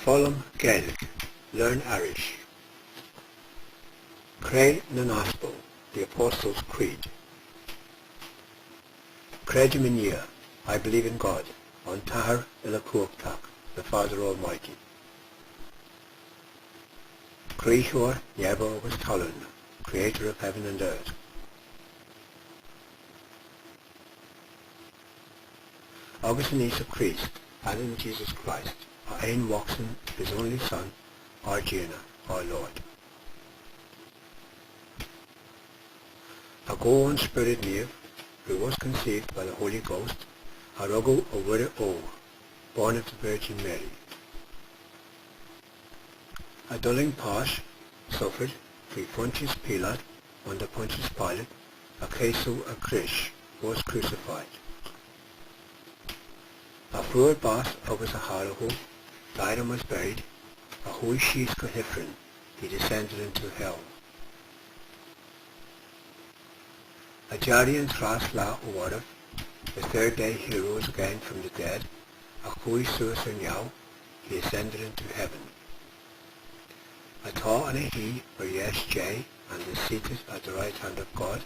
Folum Gaelic, learn Irish. Cre na Gospel, the Apostles' Creed. Credim in Yea, I believe in God, on Tahar Ilacuachtak, the Father Almighty. Creator Nebo was Talun, Creator of heaven and earth. August and Isa Christ, Adam Jesus Christ, Ein Waxen, his only Son, our Jena, our Lord. A go on Spirit Neve, who was conceived by the Holy Ghost, a rugo o Wira O, born of the Virgin Mary. A dulling Posh suffered, free Pontius Pilate, under Pontius Pilate, a Queso a Krish, was crucified. A fruar boss agus a halaho, died and was buried, a hui shees Hifrin, he descended into hell. A Jari and Thras La Owarif, the third day he rose again from the dead, a hui suas Nyau, he ascended into heaven. A Ta and a he were Yes J, and is seated at the right hand of God,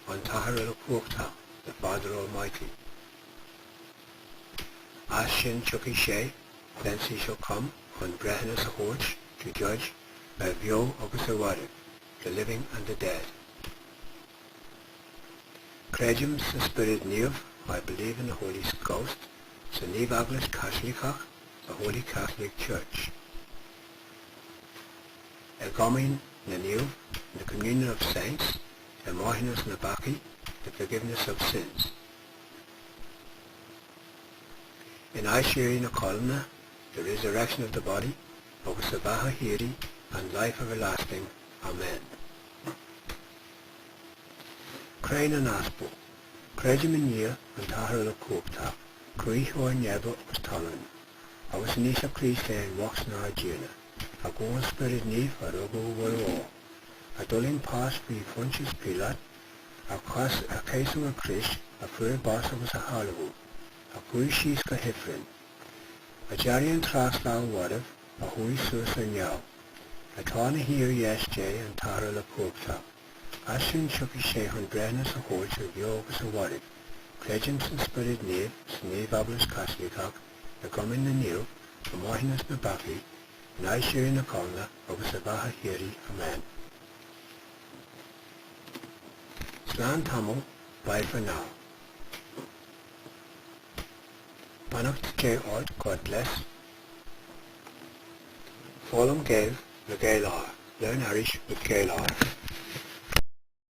on Tahar Ilacuachtak, the Father Almighty. As Shin Chucky Shay, thence he shall come, on Brehanus a Horch, to judge, by Vio agus a Warif, the living and the dead. Credim the Spirit Neve, I believe in the Holy Ghost, the Neve Aglis Catholicach, the Holy Catholic Church. Egomin na Neve, the communion of saints, the Mohinus Nabaki, the forgiveness of sins. In Aishiri na Columna, the resurrection of the body, agus a Baha Hiri, and life everlasting. Amen. Cre na Gospel, Credim in Yea, and Tahar Ilacuachtak, Creator Nebo was Talun, agus Nisa Christ Ein Waxen our Jena, a go on Spirit Neve, a rugo Wira O, a dulling Posh free Pontius Pilate, a Queso a Krish, a fruar boss agus a halaho, a hui shees Hifrin, a Jari and Thras La Owarif, a hui suas Nyau, a Ta na Hir Yes J and Tahar Ilacuachtak, Ashin Chucky Shay on Brehanus a Horch of Vio agus a Warif, Credim the Spirit Neve, the Neve Aglis Catholicach, the Gomin na Neve, the Mohinus Nabaki, and Aishiri na Columna, agus a Baha Hiri. Amen. Slan Tamil, bye for now. Panacht J. Ort, God bless. Folum Gael, the gaelfhear, learn Irish with gaelfhear.